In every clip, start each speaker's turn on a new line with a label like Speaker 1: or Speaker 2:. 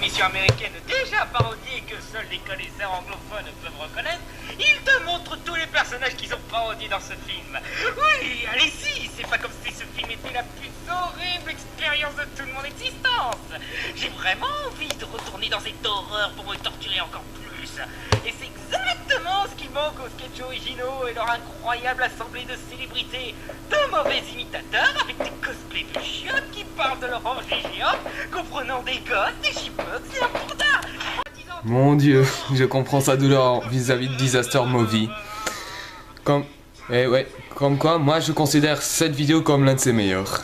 Speaker 1: émission américaine déjà parodiée que seuls les connaisseurs anglophones peuvent reconnaître, il te montre tous les personnages qu'ils ont parodiés dans ce film. Oui, allez-y, c'est pas comme si ce film était la plus horrible expérience de toute mon existence. J'ai vraiment envie de retourner dans cette horreur pour me torturer encore plus. Et c'est exactement ce qui manque aux sketchs originaux et leur incroyable assemblée de célébrités, de mauvais imitateurs avec des cosplays de chiottes qui parlent de leur orgie géante, comprenant des gosses, des chipmunks et un panda.
Speaker 2: Mon Dieu, je comprends sa douleur vis-à-vis de Disaster Movie. Comme quoi, moi je considère cette vidéo comme l'un de ses meilleurs.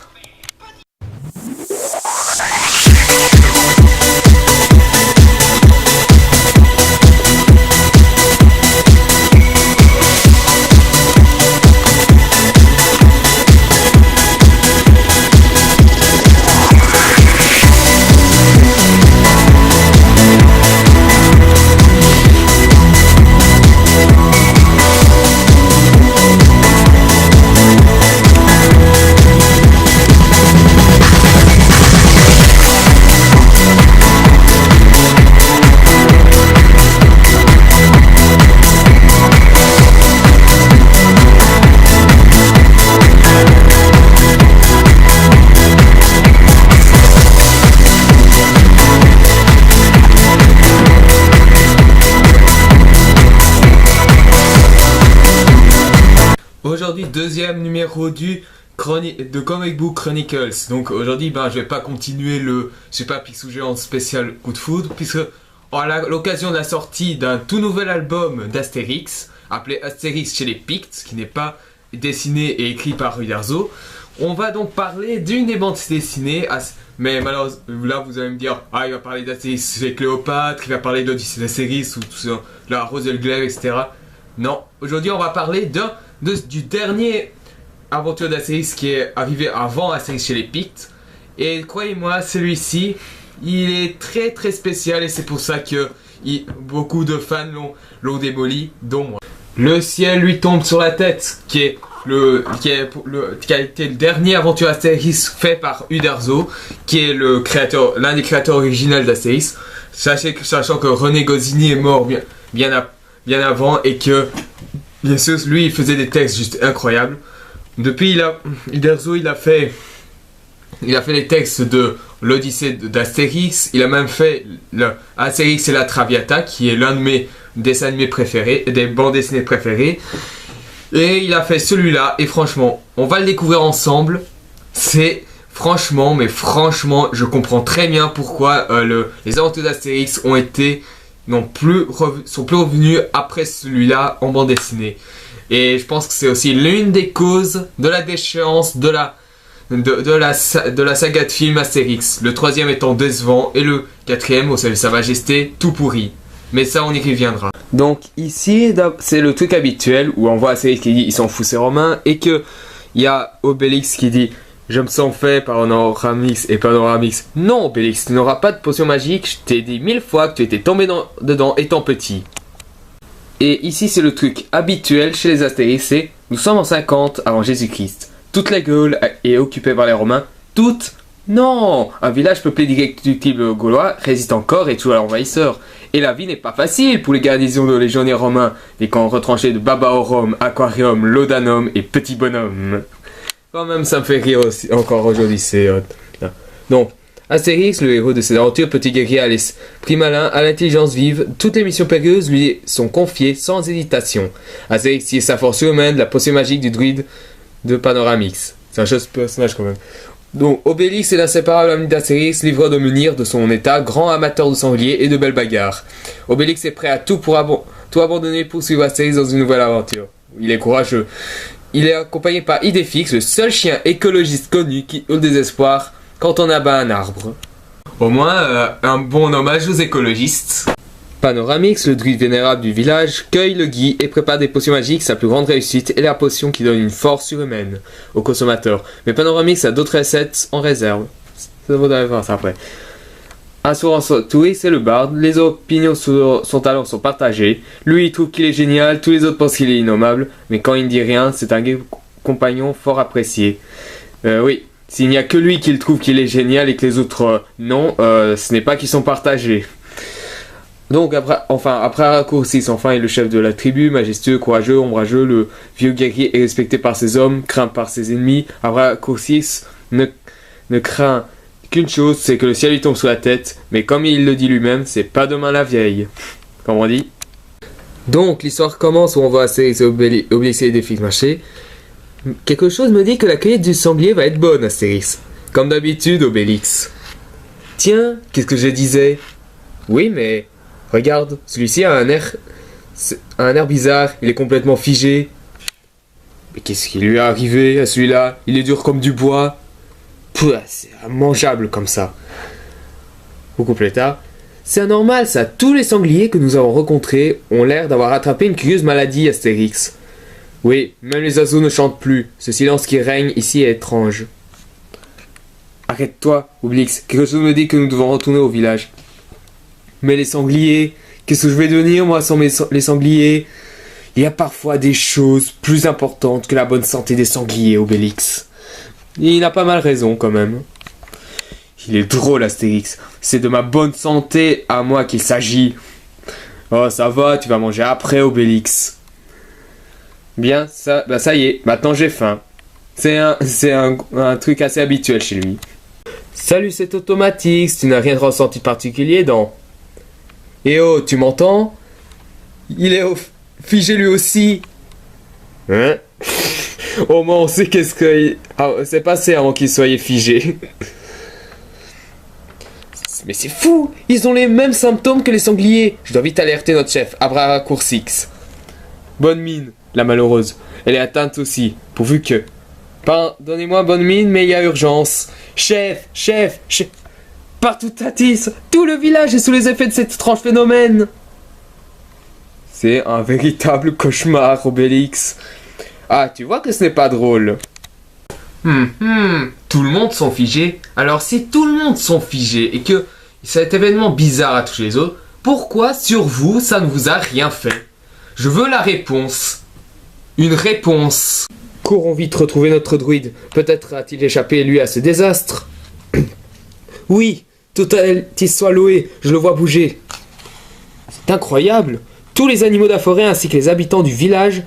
Speaker 2: Aujourd'hui, deuxième numéro de Comic Book Chronicles. Donc aujourd'hui, je vais pas continuer le Super Picsou Géant spécial coup de foudre, puisque à l'occasion de la sortie d'un tout nouvel album d'Astérix, appelé Astérix chez les Picts, qui n'est pas dessiné et écrit par Uderzo, on va donc parler d'une des bandes dessinées. Mais malheureusement, là vous allez me dire, il va parler d'Astérix chez Cléopâtre, il va parler de l'Odyssée d'Astérix, ou tout ça, la Rose et le Glaive, etc. Non, aujourd'hui on va parler du dernier aventure d'Astérix qui est arrivé avant Astérix chez les Picts. Et croyez-moi, celui-ci, il est très très spécial et c'est pour ça que beaucoup de fans l'ont démoli, dont moi. Le ciel lui tombe sur la tête, qui a été le dernier aventure Astérix fait par Uderzo, qui est l'un des créateurs originels d'Astérix. Sachant que René Goscinny est mort bien avant et que bien sûr, lui, il faisait des textes juste incroyables. Depuis, Uderzo, il a fait les textes de l'Odyssée d'Astérix. Il a même fait Astérix et la Traviata, qui est l'un de mes dessins animés préférés, des bandes dessinées préférées. Et il a fait celui-là. Et franchement, on va le découvrir ensemble. C'est franchement, je comprends très bien pourquoi les aventures d'Astérix sont plus revenus après celui-là en bande dessinée. Et je pense que c'est aussi l'une des causes de la déchéance de la saga de film Astérix. Le troisième étant décevant et le quatrième, au salut sa majesté, tout pourri. Mais ça, on y reviendra. Donc ici, c'est le truc habituel où on voit Astérix qui dit « il s'en fout, c'est Romain » et que il y a Obélix qui dit « je me sens fait par Panoramix et Panoramix. » Non Obélix, tu n'auras pas de potion magique, je t'ai dit 1000 fois que tu étais tombé dedans étant petit. Et ici c'est le truc habituel chez les Astérix, c'est nous sommes en 50 avant Jésus-Christ. Toute la Gaule est occupée par les Romains. Toute? Non. Un village peuplé d'irréductibles Gaulois résiste encore et tue à l'envahisseur. Et la vie n'est pas facile pour les garnisons de légionnaires romains, les camps retranchés de Babaorum, Aquarium, Laudanum et Petit Bonhomme. Quand même, ça me fait rire aussi, encore aujourd'hui, c'est... Donc, Astérix, le héros de ses aventures, petit guerrier à l'esprit malin, à l'intelligence vive, toutes les missions périlleuses lui sont confiées sans hésitation. Astérix tire sa force humaine, la potion magique du druide de Panoramix. C'est un chouette personnage quand même. Donc, Obélix est l'inséparable ami d'Astérix, livreur de menhir de son état, grand amateur de sangliers et de belles bagarres. Obélix est prêt à tout tout abandonner pour suivre Astérix dans une nouvelle aventure. Il est courageux. Il est accompagné par Idéfix, le seul chien écologiste connu qui au désespoir quand on abat un arbre. Au moins, un bon hommage aux écologistes. Panoramix, le druide vénérable du village, cueille le gui et prépare des potions magiques. Sa plus grande réussite est la potion qui donne une force surhumaine aux consommateurs. Mais Panoramix a d'autres recettes en réserve. Ça vaudrait voir ça après. Assourant Touré, c'est le barde. Les opinions sur son talent sont partagées. Lui, il trouve qu'il est génial. Tous les autres pensent qu'il est innommable. Mais quand il ne dit rien, c'est un compagnon fort apprécié. Oui. s'il n'y a que lui qui le trouve qu'il est génial et que les autres non, ce n'est pas qu'ils sont partagés. Donc après Aracoursis, enfin est le chef de la tribu, majestueux, courageux, ombrageux, le vieux guerrier est respecté par ses hommes, craint par ses ennemis. Aracoursis ne craint qu'une chose, c'est que le ciel lui tombe sous la tête, mais comme il le dit lui-même, c'est pas demain la vieille, comme on dit. Donc l'histoire commence où on voit Astérix et Obélix et les défis marcher. Quelque chose me dit que la cueillette du sanglier va être bonne, Astérix. Comme d'habitude, Obélix. Tiens, qu'est-ce que je disais? Oui, mais regarde, celui-ci a un air bizarre, il est complètement figé. Mais qu'est-ce qui lui est arrivé à celui-là? Il est dur comme du bois. Pouah, c'est immangeable comme ça. Beaucoup plus tard. C'est anormal ça, tous les sangliers que nous avons rencontrés ont l'air d'avoir attrapé une curieuse maladie, Astérix. Oui, même les oiseaux ne chantent plus, ce silence qui règne ici est étrange. Arrête-toi, Obélix, quelque chose me dit que nous devons retourner au village. Mais les sangliers, qu'est-ce que je vais devenir moi sans les sangliers? Il y a parfois des choses plus importantes que la bonne santé des sangliers, Obélix. Il a pas mal raison quand même. Il est drôle, Astérix. C'est de ma bonne santé à moi qu'il s'agit. Oh, ça va, tu vas manger après, Obélix. Bien, ça y est, maintenant j'ai faim. C'est un truc assez habituel chez lui. Salut, c'est automatique, tu n'as rien ressenti de particulier dans... Eh oh, tu m'entends? Il est figé lui aussi. Hein? Au moins on sait qu'est-ce que... c'est passé avant qu'il soit figé. Mais c'est fou! Ils ont les mêmes symptômes que les sangliers! Je dois vite alerter notre chef, Aracoursis. Bonne mine, la malheureuse. Elle est atteinte aussi, pourvu que... Pardonnez-moi, bonne mine, mais il y a urgence. Chef! Partout Tatis! Tout le village est sous les effets de cet étrange phénomène! C'est un véritable cauchemar, Obélix. Ah, tu vois que ce n'est pas drôle. Tout le monde sont figés. Alors si tout le monde sont figés et que cet événement bizarre a touché les autres, pourquoi sur vous ça ne vous a rien fait? Je veux la réponse. Une réponse. Courons vite retrouver notre druide. Peut-être a-t-il échappé lui à ce désastre. Oui, Totatis soit loué, je le vois bouger. C'est incroyable. Tous les animaux de la forêt ainsi que les habitants du village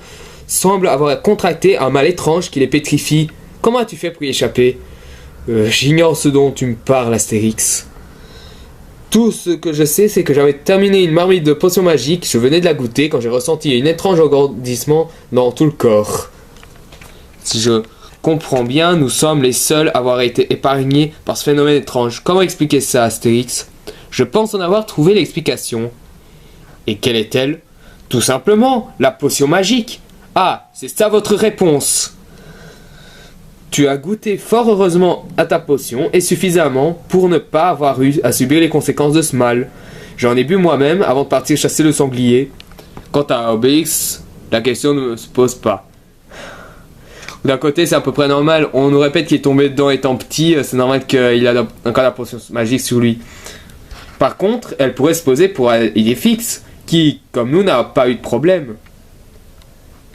Speaker 2: semblent avoir contracté un mal étrange qui les pétrifie. Comment as-tu fait pour y échapper? J'ignore ce dont tu me parles, Astérix. Tout ce que je sais, c'est que j'avais terminé une marmite de potion magique, je venais de la goûter quand j'ai ressenti un étrange engourdissement dans tout le corps. Si je comprends bien, nous sommes les seuls à avoir été épargnés par ce phénomène étrange. Comment expliquer ça, Astérix? Je pense en avoir trouvé l'explication. Et quelle est-elle? Tout simplement, la potion magique. Ah, c'est ça votre réponse. Tu as goûté fort heureusement à ta potion et suffisamment pour ne pas avoir eu à subir les conséquences de ce mal. J'en ai bu moi-même avant de partir chasser le sanglier. Quant à Obélix, la question ne se pose pas. D'un côté, c'est à peu près normal. On nous répète qu'il est tombé dedans étant petit. C'est normal qu'il a encore la potion magique sur lui. Par contre, elle pourrait se poser pour Idéfix, qui, comme nous, n'a pas eu de problème.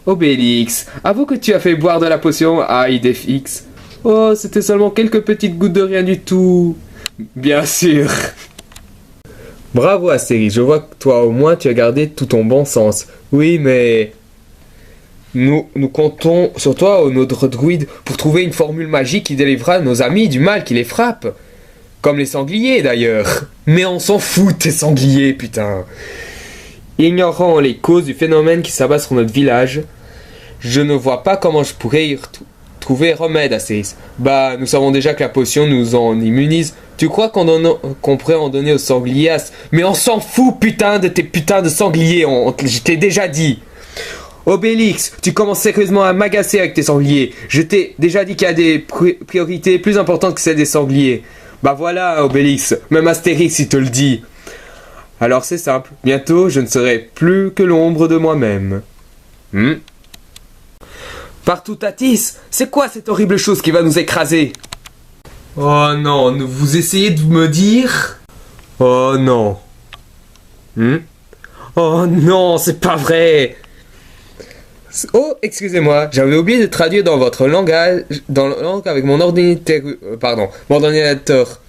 Speaker 2: Obélix, avoue que tu as fait boire de la potion à Idéfix. Oh, c'était seulement quelques petites gouttes de rien du tout. Bien sûr. Bravo Astérix, je vois que toi au moins tu as gardé tout ton bon sens. Oui, mais... Nous comptons sur toi, notre druide, pour trouver une formule magique qui délivrera nos amis du mal qui les frappe. Comme les sangliers d'ailleurs. Mais on s'en fout tes sangliers, putain. Ignorant les causes du phénomène qui s'abat sur notre village, je ne vois pas comment je pourrais y trouver remède à ces... Bah, nous savons déjà que la potion nous en immunise. Tu crois qu'on pourrait en donner aux sangliers? Mais on s'en fout, putain, de tes putains de sangliers, je t'ai déjà dit. Obélix, tu commences sérieusement à m'agacer avec tes sangliers. Je t'ai déjà dit qu'il y a des priorités plus importantes que celles des sangliers. Bah voilà, Obélix, même Astérix il te le dit. Alors c'est simple, bientôt je ne serai plus que l'ombre de moi-même. Partout Tatis, c'est quoi cette horrible chose qui va nous écraser? Oh non, vous essayez de me dire? Oh non. Oh non, c'est pas vrai. Oh, excusez-moi, j'avais oublié de traduire dans votre langage, dans la langue avec mon ordinateur, mon ordinateur.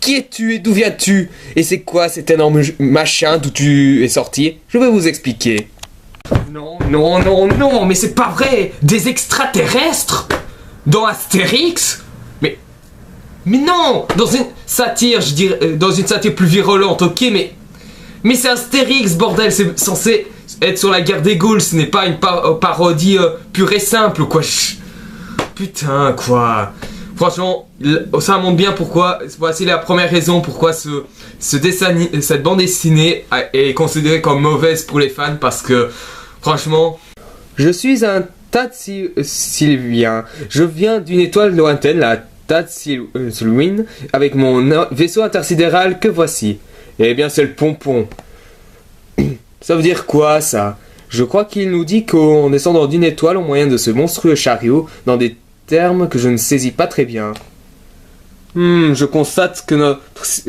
Speaker 2: Qui es-tu et d'où viens-tu? Et c'est quoi cet énorme machin d'où tu es sorti? Je vais vous expliquer. Non, non, non, non, mais c'est pas vrai! Des extraterrestres? Dans Astérix? Mais non! Dans une satire, je dirais, dans une satire plus virulente, ok, mais c'est Astérix, bordel, c'est censé être sur la guerre des Gaules, ce n'est pas une parodie pure et simple, quoi. Putain, quoi. Franchement, ça montre bien pourquoi, voici la première raison pourquoi cette bande dessinée est considérée comme mauvaise pour les fans, parce que, franchement, je suis un Tatsylvien, je viens d'une étoile lointaine, la Tatsylwin, avec mon vaisseau intersidéral que voici. Eh bien, c'est le pompon. Ça veut dire quoi, ça? Je crois qu'il nous dit qu'on descend d'une étoile au moyen de ce monstrueux chariot, dans des termes que je ne saisis pas très bien. Je constate que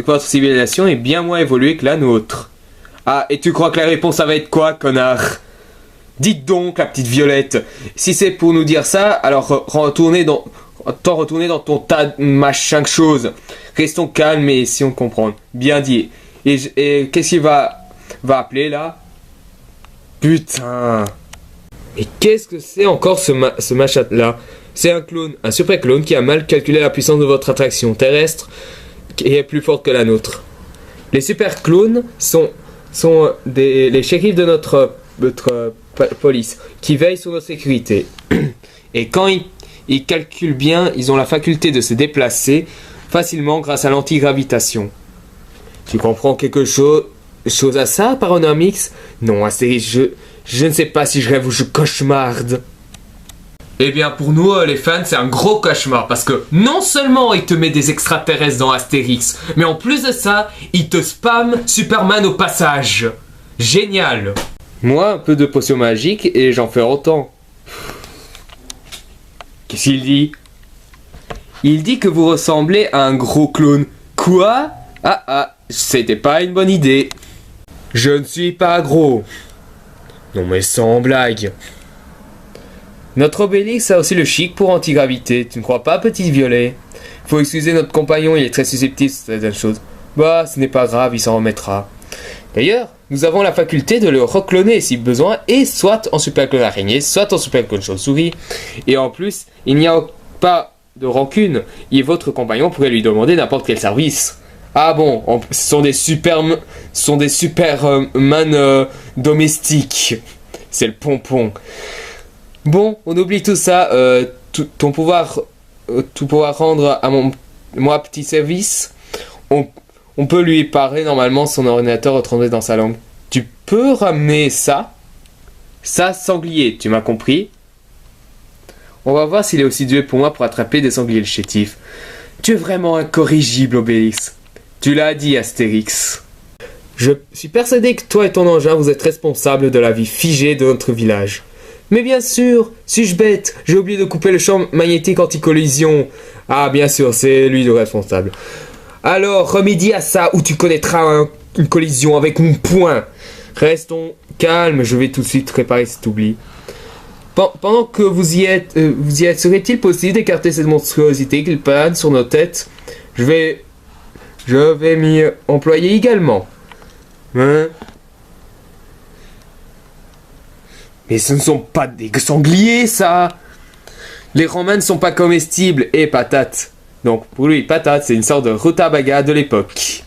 Speaker 2: votre civilisation est bien moins évoluée que la nôtre. Ah, et tu crois que la réponse, ça va être quoi, connard? Dites donc, la petite Violette, si c'est pour nous dire ça, alors retournez dans ton tas de machin de choses. Restons calmes et essayons de comprendre. Bien dit. Et qu'est-ce qu'il va appeler là? Putain. Et qu'est-ce que c'est encore ce machin là? C'est un clone, un super clone qui a mal calculé la puissance de votre attraction terrestre et est plus forte que la nôtre. Les super clones sont les shérifs de notre police qui veillent sur notre sécurité. Et quand ils calculent bien, ils ont la faculté de se déplacer facilement grâce à l'antigravitation. Tu comprends quelque chose à ça, Paranomix? Non, Astérix, je ne sais pas si je rêve ou je cauchemarde. Eh bien, pour nous, les fans, c'est un gros cauchemar, parce que non seulement il te met des extraterrestres dans Astérix, mais en plus de ça, il te spamme Superman au passage. Génial. Moi, un peu de potion magique, et j'en fais autant. Qu'est-ce qu'il dit? Il dit que vous ressemblez à un gros clone. Quoi? Ah, c'était pas une bonne idée. Je ne suis pas gros. Non mais sans blague. Notre Obélix a aussi le chic pour antigravité, tu ne crois pas, petit violet? Faut excuser notre compagnon, il est très susceptible sur certaines choses. Bah, ce n'est pas grave, il s'en remettra. D'ailleurs, nous avons la faculté de le recloner si besoin, et soit en super clone araignée, soit en super clone chauve-souris. Et en plus, il n'y a pas de rancune, et votre compagnon pourrait lui demander n'importe quel service. Ah bon, ce sont des Superman domestiques. C'est le pompon. Bon, on oublie tout ça. Tout pouvoir rendre à moi petit service. On peut lui parler normalement, son ordinateur retransmet dans sa langue. Tu peux ramener ça? Ça, sanglier, tu m'as compris? On va voir s'il est aussi doué pour moi pour attraper des sangliers chétifs. Tu es vraiment incorrigible, Obélix. Tu l'as dit, Astérix. Je suis persuadé que toi et ton engin, vous êtes responsables de la vie figée de notre village. Mais bien sûr, suis-je bête? J'ai oublié de couper le champ magnétique anti-collision. Ah, bien sûr, c'est lui le responsable. Alors, remédie à ça ou tu connaîtras une collision avec mon poing. Restons calmes, je vais tout de suite réparer cet oubli. Pendant que vous y êtes, serait-il possible d'écarter cette monstruosité qu'il plane sur nos têtes? Je vais m'y employer également. Hein? Mais ce ne sont pas des sangliers, ça! Les Romains ne sont pas comestibles, et patate. Donc, pour lui, patate, c'est une sorte de rutabaga de l'époque.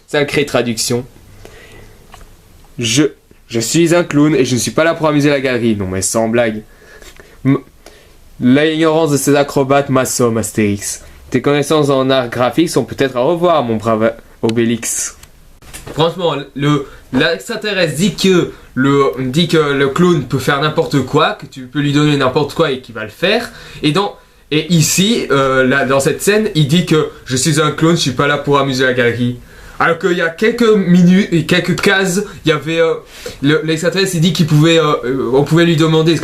Speaker 2: Sacrée traduction. Je suis un clown et je ne suis pas là pour amuser la galerie. Non, mais sans blague. L'ignorance de ces acrobates m'assomme, Astérix. Tes connaissances en art graphique sont peut-être à revoir, mon brave Obélix. Franchement, l'extraterrestre dit que le clown peut faire n'importe quoi, que tu peux lui donner n'importe quoi et qu'il va le faire. Et ici, dans cette scène, il dit que je suis un clown, je suis pas là pour amuser la galerie. Alors qu'il y a quelques minutes et quelques cases, il y avait l'extraterrestre, il dit on pouvait lui demander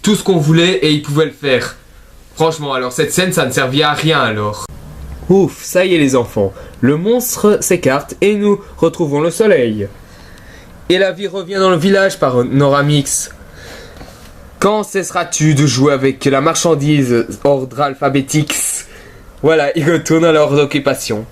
Speaker 2: tout ce qu'on voulait et il pouvait le faire. Franchement, alors cette scène, ça ne servit à rien alors. Ouf, ça y est les enfants, le monstre s'écarte et nous retrouvons le soleil. Et la vie revient dans le village par Noramix. Quand cesseras-tu de jouer avec la marchandise ordre alphabétique? Voilà, ils retournent à leurs occupations.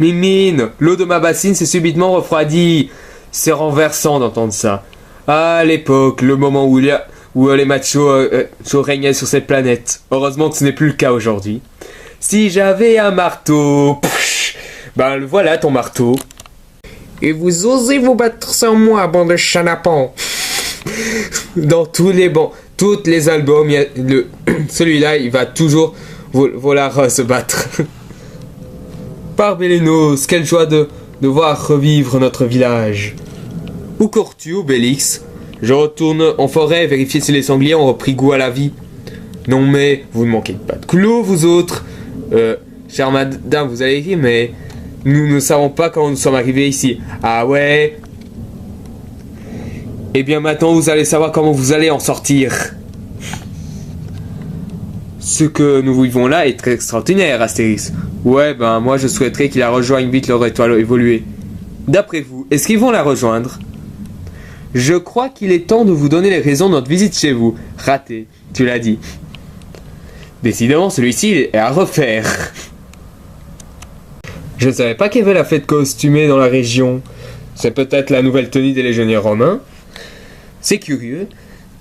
Speaker 2: Mimine, l'eau de ma bassine s'est subitement refroidie. C'est renversant d'entendre ça. À l'époque, le moment où les machos régnaient sur cette planète. Heureusement que ce n'est plus le cas aujourd'hui. Si j'avais un marteau... Ben voilà ton marteau. Et vous osez vous battre sans moi, bande de chanapans. Dans toutes les albums, celui-là, il va toujours vouloir se battre. Barbellinos, quelle joie de voir revivre notre village. Où cours-tu, Obélix? Je retourne en forêt, vérifier si les sangliers ont repris goût à la vie. Non mais, vous ne manquez pas de clous, vous autres. Chère madame, vous allez rire, mais nous ne savons pas quand nous sommes arrivés ici. Ah ouais? Eh bien maintenant, vous allez savoir comment vous allez en sortir. Ce que nous vivons là est très extraordinaire, Astérix. Ouais, ben moi je souhaiterais qu'ils la rejoignent vite leur étoile évoluée. D'après vous, est-ce qu'ils vont la rejoindre? Je crois qu'il est temps de vous donner les raisons de notre visite chez vous. Raté, tu l'as dit. Décidément, celui-ci est à refaire. Je ne savais pas qu'il y avait la fête costumée dans la région. C'est peut-être la nouvelle tenue des légionnaires romains. C'est curieux.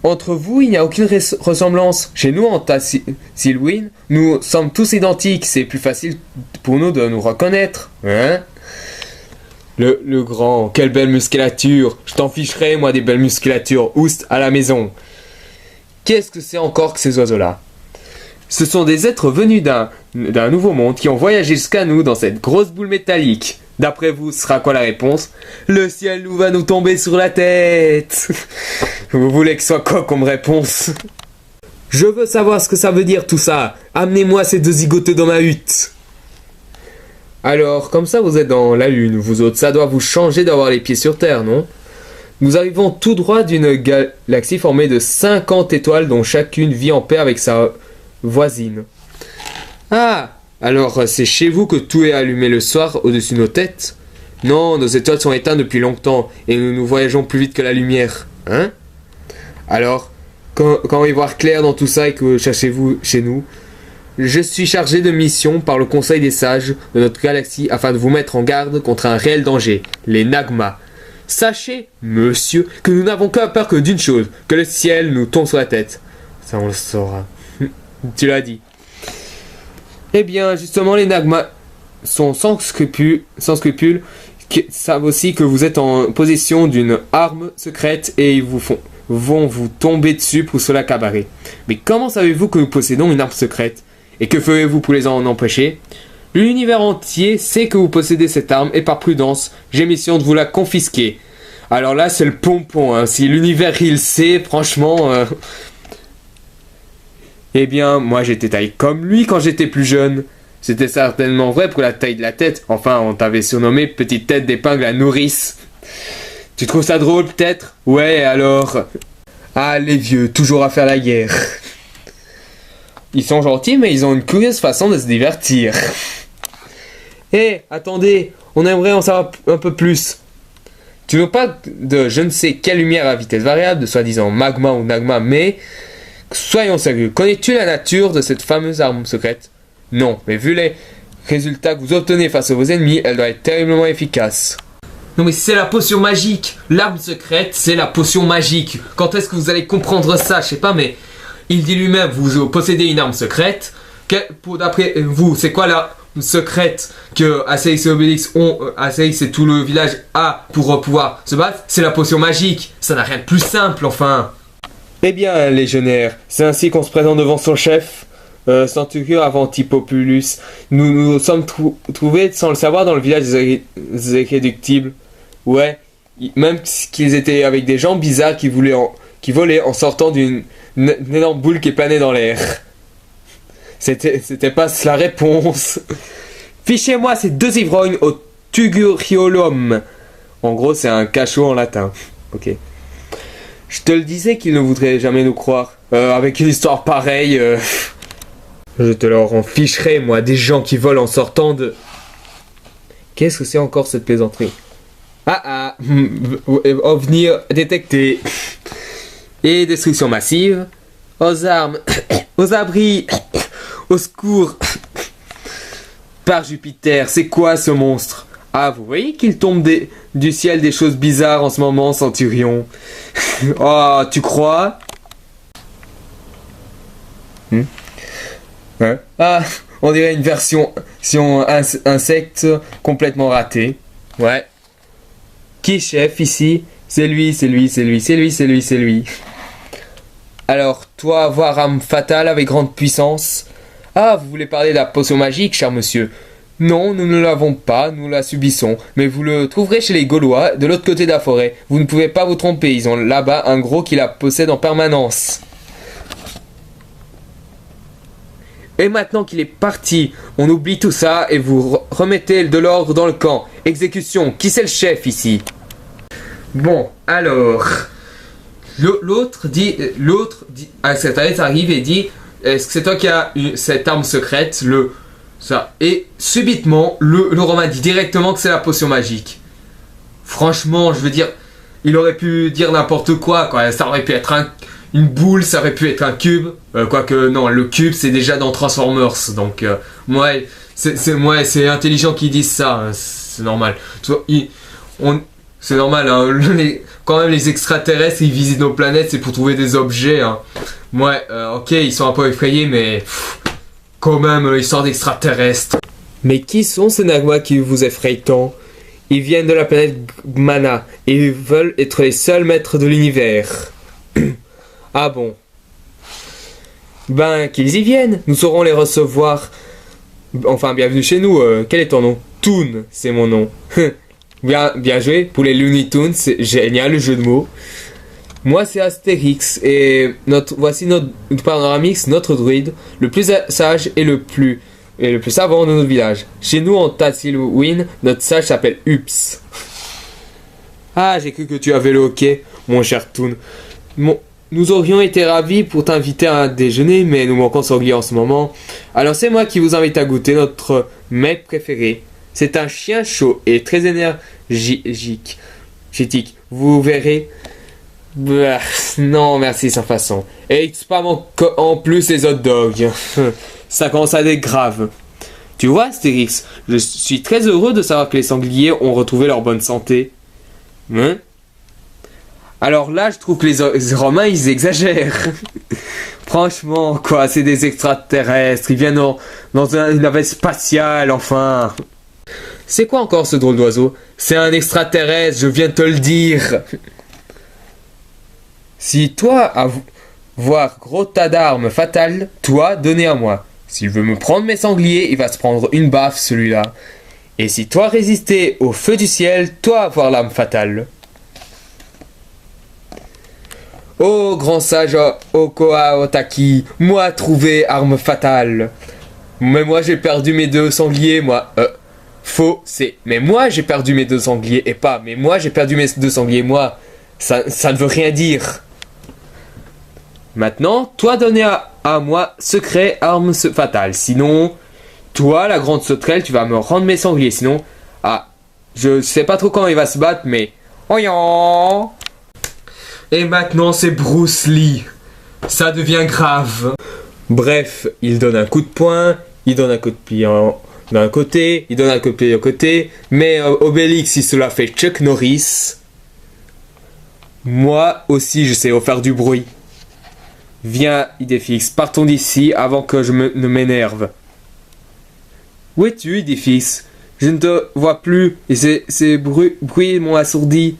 Speaker 2: Entre vous, il n'y a aucune ressemblance. Chez nous, en Tassilwyn, nous sommes tous identiques. C'est plus facile pour nous de nous reconnaître. Hein? Le grand, quelle belle musculature. Je t'en ficherai, moi, des belles musculatures. Oust, à la maison. Qu'est-ce que c'est encore que ces oiseaux-là? Ce sont des êtres venus d'un nouveau monde qui ont voyagé jusqu'à nous dans cette grosse boule métallique. D'après vous, ce sera quoi la réponse? Le ciel nous va nous tomber sur la tête. Vous voulez que ce soit quoi comme réponse? Je veux savoir ce que ça veut dire tout ça. Amenez-moi ces deux zigoteux dans ma hutte. Alors, comme ça vous êtes dans la lune, vous autres, ça doit vous changer d'avoir les pieds sur terre, non? Nous arrivons tout droit d'une galaxie formée de 50 étoiles dont chacune vit en paix avec sa voisine. Ah! Alors, c'est chez vous que tout est allumé le soir au-dessus de nos têtes? Non, nos étoiles sont éteintes depuis longtemps et nous voyageons plus vite que la lumière. Hein? Alors, quand y voir clair dans tout ça et que cherchez-vous chez nous? Je suis chargé de mission par le conseil des sages de notre galaxie afin de vous mettre en garde contre un réel danger, les Nagma. Sachez, monsieur, que nous n'avons qu'à peur que d'une chose, que le ciel nous tombe sur la tête. Ça, on le saura. Tu l'as dit. Eh bien, justement, les Nagma sont sans scrupules, qui savent aussi que vous êtes en possession d'une arme secrète et ils vont vous tomber dessus pour se l'accaparer. Mais comment savez-vous que nous possédons une arme secrète? Et que ferez-vous pour les en empêcher? L'univers entier sait que vous possédez cette arme et par prudence, j'ai mission de vous la confisquer. Alors là, c'est le pompon, hein. Si l'univers il sait, franchement... Eh bien, moi j'étais taillé comme lui quand j'étais plus jeune. C'était certainement vrai pour la taille de la tête. Enfin, on t'avait surnommé petite tête d'épingle à nourrice. Tu trouves ça drôle peut-être? Ouais, alors... Ah, les vieux, toujours à faire la guerre. Ils sont gentils, mais ils ont une curieuse façon de se divertir. Hé, attendez, on aimerait en savoir un peu plus. Tu veux pas de je ne sais quelle lumière à vitesse variable, de soi-disant magma ou nagma, mais... Soyons sérieux, connais-tu la nature de cette fameuse arme secrète? Non, mais vu les résultats que vous obtenez face à vos ennemis, elle doit être terriblement efficace. Non mais c'est la potion magique. L'arme secrète, c'est la potion magique. Quand est-ce que vous allez comprendre ça? Je sais pas, mais il dit lui-même, vous possédez une arme secrète. D'après vous, c'est quoi l'arme secrète que Astérix et Obélix ont, Astérix et tout le village a pour pouvoir se battre? C'est la potion magique. Ça n'a rien de plus simple, enfin. Eh bien, légionnaire, c'est ainsi qu'on se présente devant son chef, Centurion Avantipopulus. Nous nous sommes trouvés, sans le savoir, dans le village des Irréductibles. Ouais, même qu'ils étaient avec des gens bizarres qui volaient en sortant d'une énorme boule qui planait dans l'air. C'était pas la réponse. Fichez-moi ces deux ivrognes au Tuguriolum. En gros, c'est un cachot en latin. Ok. Je te le disais qu'ils ne voudraient jamais nous croire. Avec une histoire pareille, je te leur en ficherai, moi, des gens qui volent en sortant de... Qu'est-ce que c'est encore cette plaisanterie? OVNI détecté. et destruction massive. Aux armes, aux abris, au secours. Par Jupiter, c'est quoi ce monstre? Ah, vous voyez qu'il tombe du ciel des choses bizarres en ce moment, Centurion. Oh, tu crois? Hein? Ah, on dirait une version insecte complètement ratée. Ouais. Qui est chef ici? C'est lui, c'est lui, c'est lui, c'est lui, c'est lui, c'est lui. Alors, toi, avoir arme fatale avec grande puissance. Ah, vous voulez parler de la potion magique, cher monsieur? Non, nous ne l'avons pas, nous la subissons. Mais vous le trouverez chez les Gaulois, de l'autre côté de la forêt. Vous ne pouvez pas vous tromper, ils ont là-bas un gros qui la possède en permanence. Et maintenant qu'il est parti, on oublie tout ça et vous remettez de l'ordre dans le camp. Exécution, qui c'est le chef ici? Bon, alors... L'autre dit... Acceptaris arrive et dit... Est-ce que c'est toi qui as cette arme secrète? Ça. Et subitement, le Romain dit directement que c'est la potion magique. Franchement, je veux dire... Il aurait pu dire n'importe quoi, quoi. Ça aurait pu être une boule, ça aurait pu être un cube. Quoique, non, le cube, c'est déjà dans Transformers. Donc, c'est intelligent qu'ils disent ça. Hein, c'est normal. C'est normal, hein, quand même les extraterrestres, ils visitent nos planètes, c'est pour trouver des objets. Hein. Ouais, ok, ils sont un peu effrayés, mais quand même, histoire d'extraterrestres. Mais qui sont ces Nagma qui vous effrayent tant? Ils viennent de la planète Mana, et ils veulent être les seuls maîtres de l'univers. Ah bon? Ben, qu'ils y viennent, nous saurons les recevoir. Enfin, bienvenue chez nous, quel est ton nom? Toon, c'est mon nom. Bien joué pour les Looney Tunes, c'est génial le jeu de mots. Moi c'est Astérix et voici notre Panoramix, notre druide, le plus sage et le plus savant de notre village. Chez nous en Tassilwin, notre sage s'appelle Ups. Ah, j'ai cru que tu avais le hockey, mon cher Toon. Nous aurions été ravis pour t'inviter à un déjeuner, mais nous manquons sanglier en ce moment. Alors c'est moi qui vous invite à goûter notre mets préféré. C'est un chien chaud et très énergique. Vous verrez. Bah, non, merci, sans façon. Et spam en plus les hot dogs. Ça commence à être grave. Tu vois, Astérix, je suis très heureux de savoir que les sangliers ont retrouvé leur bonne santé. Hein? Alors là, je trouve que les Romains, ils exagèrent. Franchement, quoi, c'est des extraterrestres. Ils viennent dans une navette spatiale, enfin. C'est quoi encore ce drôle d'oiseau? C'est un extraterrestre, je viens de te le dire. Si toi, à voir gros tas d'armes fatales, toi, donnez à moi. S'il veut me prendre mes sangliers, il va se prendre une baffe, celui-là. Et si toi résister au feu du ciel, toi avoir l'arme fatale. Oh, grand sage Okoa Otaki, moi trouver arme fatale. Mais moi j'ai perdu mes 2 sangliers, moi. Faux, c'est mais moi j'ai perdu mes 2 sangliers et pas mais moi j'ai perdu mes 2 sangliers, moi. Ça ne veut rien dire. Maintenant, toi donner à moi secret arme fatale. Sinon, toi la grande sauterelle, tu vas me rendre mes sangliers. Sinon, je sais pas trop comment il va se battre, mais oyan. Et maintenant c'est Bruce Lee. Ça devient grave. Bref, il donne un coup de poing, il donne un coup de pied d'un côté, il donne un coup de pied de côté, mais Obélix il se la fait Chuck Norris. Moi aussi je sais faire du bruit. Viens Idéfix, partons d'ici avant que je ne m'énerve. Où es-tu Idéfix? Je ne te vois plus et ces bruits m'ont assourdi.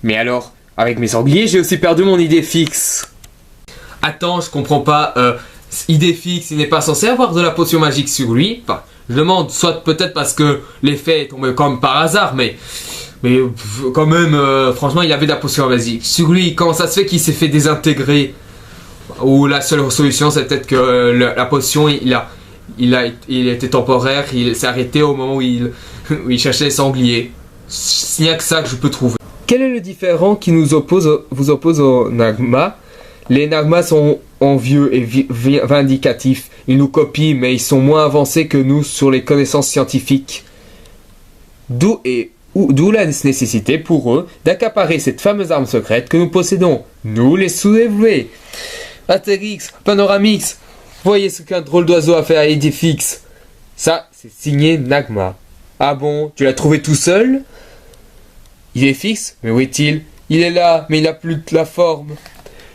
Speaker 2: Mais alors, avec mes sangliers j'ai aussi perdu mon idée fixe. Attends, je comprends pas, idée fixe, il n'est pas censé avoir de la potion magique sur lui. Enfin, je demande, soit peut-être parce que l'effet est tombé comme par hasard, mais quand même, franchement, il avait de la potion magique. Sur lui, comment ça se fait qu'il s'est fait désintégrer? Ou la seule solution, c'est peut-être que la potion, il était temporaire, il s'est arrêté au moment où il cherchait les sangliers. S'il n'y a que ça que je peux trouver. Quel est le différent qui vous oppose aux Nagma? Les Nagma sont envieux et vindicatifs. Ils nous copient, mais ils sont moins avancés que nous sur les connaissances scientifiques. D'où D'où la nécessité pour eux d'accaparer cette fameuse arme secrète que nous possédons, nous les sous-développés. Astérix, Panoramix, voyez ce qu'un drôle d'oiseau a fait à Idéfix. Ça, c'est signé Nagma. Ah bon, tu l'as trouvé tout seul? Idéfix, mais où est-il? Il est là, mais il n'a plus de la forme.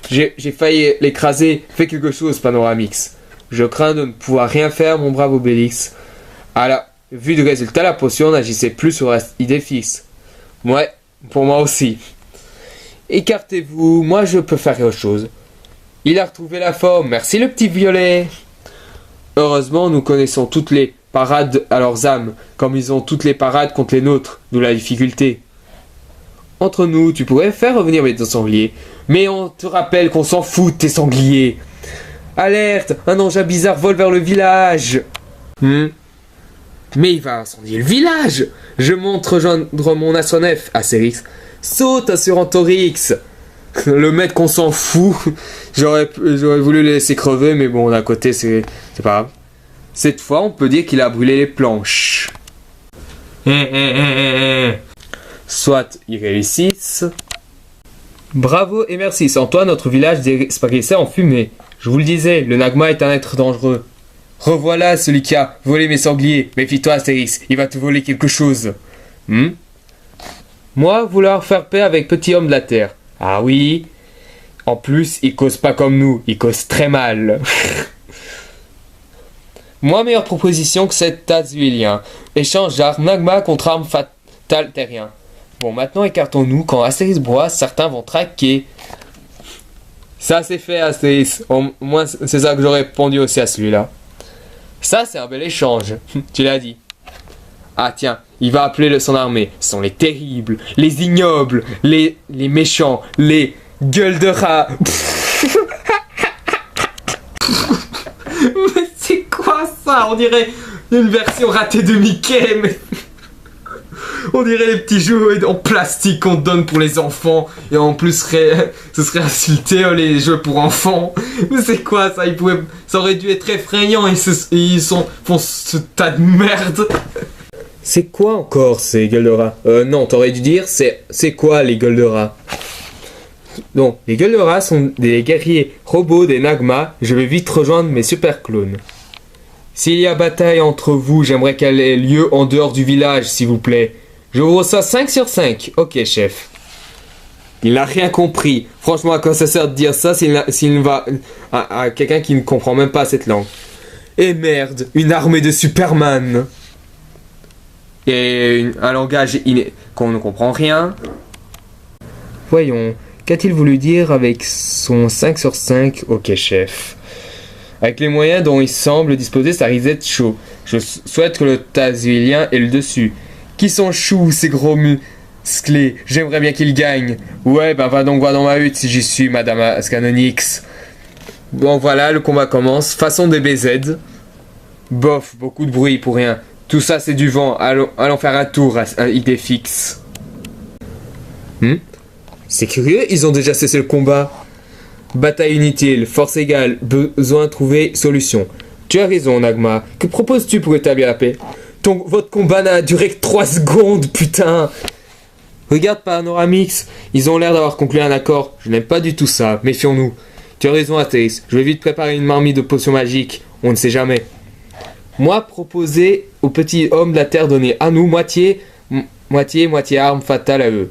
Speaker 2: J'ai failli l'écraser, fais quelque chose, Panoramix. Je crains de ne pouvoir rien faire, mon brave Obélix. À la vue du résultat, la potion n'agissait plus sur Idéfix. Ouais, pour moi aussi. Écartez-vous, moi je peux faire autre chose. Il a retrouvé la forme, merci le petit violet. Heureusement, nous connaissons toutes les parades à leurs âmes, comme ils ont toutes les parades contre les nôtres, d'où la difficulté. Entre nous, tu pourrais faire revenir mes deux sangliers, mais on te rappelle qu'on s'en fout de tes sangliers. Alerte, un engin bizarre vole vers le village. Mais il va incendier le village. Je monte rejoindre mon astronef, Astérix. Saute, Assurantorix. Le maître qu'on s'en fout. J'aurais voulu le laisser crever, mais bon, d'un côté, c'est pas grave. Cette fois, on peut dire qu'il a brûlé les planches. Soit ils réussissent. Bravo et merci, sans toi, notre village disparaissait en fumée. Je vous le disais, le Nagma est un être dangereux. Revoilà celui qui a volé mes sangliers. Méfie-toi, Astérix, il va te voler quelque chose. Moi, vouloir faire paix avec petit homme de la terre. Ah oui. En plus, il cause pas comme nous, il cause très mal. Moi, meilleure proposition que cet Azuélien. Échange d'armes Nagma contre arme fatale terrien. Bon, maintenant écartons-nous. Quand Astérix broie, certains vont traquer. Ça, c'est fait, Astérix. Au moins, c'est ça que j'aurais répondu aussi à celui-là. Ça, c'est un bel échange. Tu l'as dit. Ah, tiens, il va appeler son armée. Ce sont les terribles, les ignobles, les méchants, les gueules de rat. Mais c'est quoi ça? On dirait une version ratée de Mickey, mais... On dirait les petits jouets en plastique qu'on donne pour les enfants. Et en plus, ce serait insulté, les jeux pour enfants. Mais c'est quoi ça? Ça aurait dû être effrayant. Ils font ce tas de merde. C'est quoi encore ces gueules de rat? Non, t'aurais dû dire c'est quoi les gueules de rat? Donc, les gueules de rat sont des guerriers robots des Nagma. Je vais vite rejoindre mes super clones. S'il y a bataille entre vous, j'aimerais qu'elle ait lieu en dehors du village, s'il vous plaît. Je vous reçois 5 sur 5. Ok, chef. Il n'a rien compris. Franchement, à quoi ça sert de dire ça s'il va à quelqu'un qui ne comprend même pas cette langue? Et merde, une armée de Superman. Et un langage qu'on ne comprend rien. Voyons, qu'a-t-il voulu dire avec son 5 sur 5? Ok, chef. Avec les moyens dont il semble disposer, ça risque d'être chaud. Je souhaite que le Tazuélien ait le dessus. Qui sont choux, ces gros musclés? J'aimerais bien qu'ils gagnent. Ouais, bah va donc voir dans ma hutte si j'y suis, Madame Ascanonix. Bon voilà, le combat commence. Façon DBZ. Bof, beaucoup de bruit pour rien. Tout ça c'est du vent. Allons faire un tour à Idéfix. C'est curieux, ils ont déjà cessé le combat. Bataille inutile, force égale, besoin de trouver solution. Tu as raison, Nagma. Que proposes-tu pour établir la paix? Votre combat n'a duré que 3 secondes, putain. Regarde Panoramix, ils ont l'air d'avoir conclu un accord. Je n'aime pas du tout ça, méfions-nous. Tu as raison, Astérix. Je vais vite préparer une marmite de potions magiques. On ne sait jamais. Moi, proposer aux petits hommes de la Terre donner à nous moitié arme fatale à eux.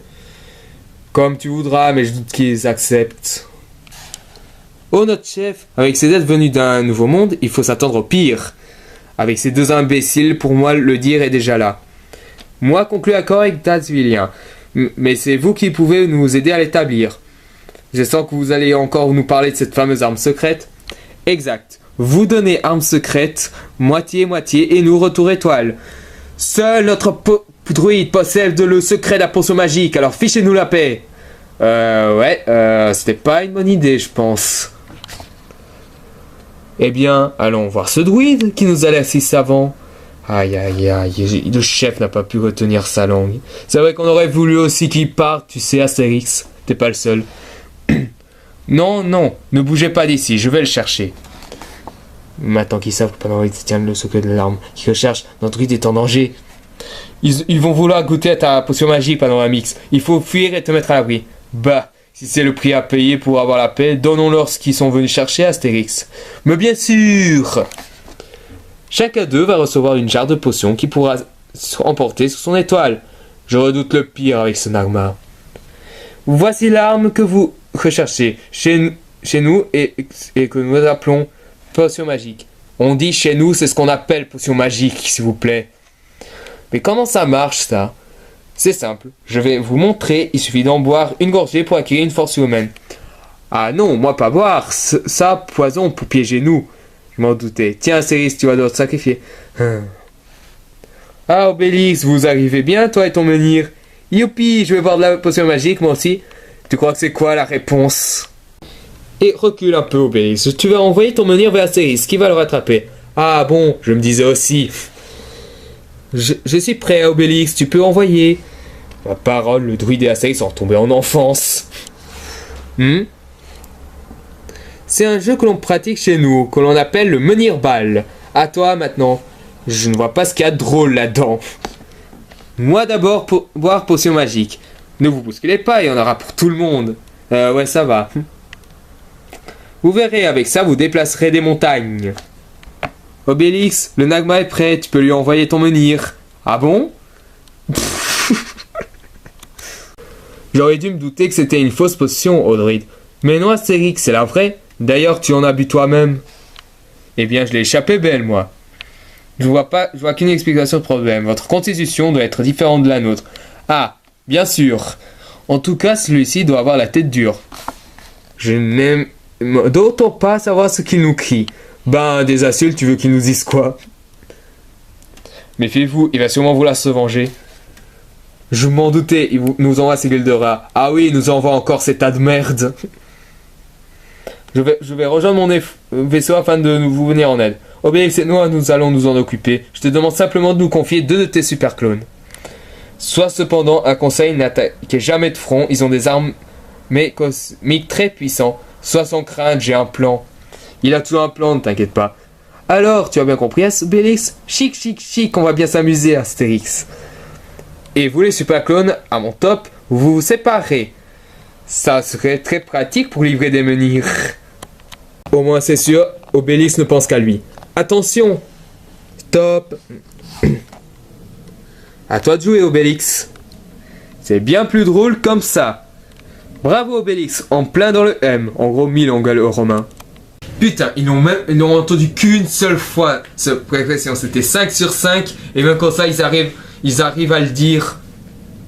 Speaker 2: Comme tu voudras, mais je doute qu'ils acceptent. Oh, notre chef, avec ces êtres venus d'un nouveau monde, il faut s'attendre au pire. Avec ces deux imbéciles, pour moi, le dire est déjà là. Moi, conclu accord avec Tazuélien. Mais c'est vous qui pouvez nous aider à l'établir. Je sens que vous allez encore nous parler de cette fameuse arme secrète. Exact. Vous donnez arme secrète, moitié-moitié, et nous retour étoile. Seul notre druide possède le secret de la potion magique, alors fichez-nous la paix. C'était pas une bonne idée, je pense. Eh bien, allons voir ce druide qui nous a l'air si savant. Aïe, le chef n'a pas pu retenir sa langue. C'est vrai qu'on aurait voulu aussi qu'il parte, tu sais, Astérix. T'es pas le seul. Non, ne bougez pas d'ici, je vais le chercher. Maintenant qu'ils savent que Panoramix tient le secret de l'arme, qu'ils recherchent, notre druide est en danger. Ils vont vouloir goûter à ta potion magique, Panoramix. Il faut fuir et te mettre à l'abri. Bah, si c'est le prix à payer pour avoir la paix, donnons-leur ce qu'ils sont venus chercher, Astérix. Mais bien sûr! Chacun d'eux va recevoir une jarre de potion qui pourra emporter sous son étoile. Je redoute le pire avec ce Nagma. Voici l'arme que vous recherchez chez nous et que nous appelons potion magique. On dit chez nous, c'est ce qu'on appelle potion magique, s'il vous plaît. Mais comment ça marche, ça? C'est simple, je vais vous montrer, il suffit d'en boire une gorgée pour acquérir une force humaine. Ah non, moi pas boire, ça, poison pour piéger nous. Je m'en doutais. Tiens, Céris, tu vas devoir te sacrifier. Ah, Obélix, vous arrivez bien, toi et ton menhir? Youpi, je vais boire de la potion magique, moi aussi. Tu crois que c'est quoi la réponse? Et recule un peu, Obélix. Tu vas envoyer ton menhir vers Céris, qui va le rattraper. Ah bon, je me disais aussi. Je suis prêt, Obélix, tu peux envoyer. Ma parole, le druide et Astérix sont retombés en enfance. C'est un jeu que l'on pratique chez nous, que l'on appelle le menhir ball. À toi maintenant. Je ne vois pas ce qu'il y a de drôle là-dedans. Moi d'abord pour boire potion magique. Ne vous bousculez pas, il y en aura pour tout le monde. Ouais, ça va. Vous verrez, avec ça, vous déplacerez des montagnes. Obélix, le Nagma est prêt, tu peux lui envoyer ton menhir. Ah bon? J'aurais dû me douter que c'était une fausse potion, Audrey. Mais non, Astérix, c'est la vraie. D'ailleurs, tu en as bu toi-même. Eh bien, je l'ai échappé belle, moi. Je vois qu'une explication de problème. Votre constitution doit être différente de la nôtre. Ah, bien sûr. En tout cas, celui-ci doit avoir la tête dure. Je n'aime d'autant pas savoir ce qu'il nous crie. Ben, des insultes, tu veux qu'il nous dise quoi? Méfiez-vous, il va sûrement vouloir se venger. Je m'en doutais, il nous envoie ses gueules de rats. Ah oui, il nous envoie encore ces tas de merde. Je vais rejoindre mon vaisseau afin de vous venir en aide. Obélix et nous allons nous en occuper. Je te demande simplement de nous confier 2 de tes super clones. Sois cependant un conseil, n'attaquez jamais de front. Ils ont des armes cosmiques très puissants. Sois sans crainte, j'ai un plan. Il a toujours un plan, ne t'inquiète pas. Alors, tu as bien compris, Obélix? Chic, chic, chic, on va bien s'amuser, Astérix. Et vous les super clones, à mon top, vous vous séparez. Ça serait très pratique pour livrer des menhirs. Au moins c'est sûr, Obélix ne pense qu'à lui. Attention! Stop! À toi de jouer, Obélix. C'est bien plus drôle comme ça. Bravo, Obélix, en plein dans le M. En gros, 1000 en gallo-romain. Putain, ils n'ont entendu qu'une seule fois cette précaution. C'était 5 sur 5. Et même comme ça, ils arrivent à le dire.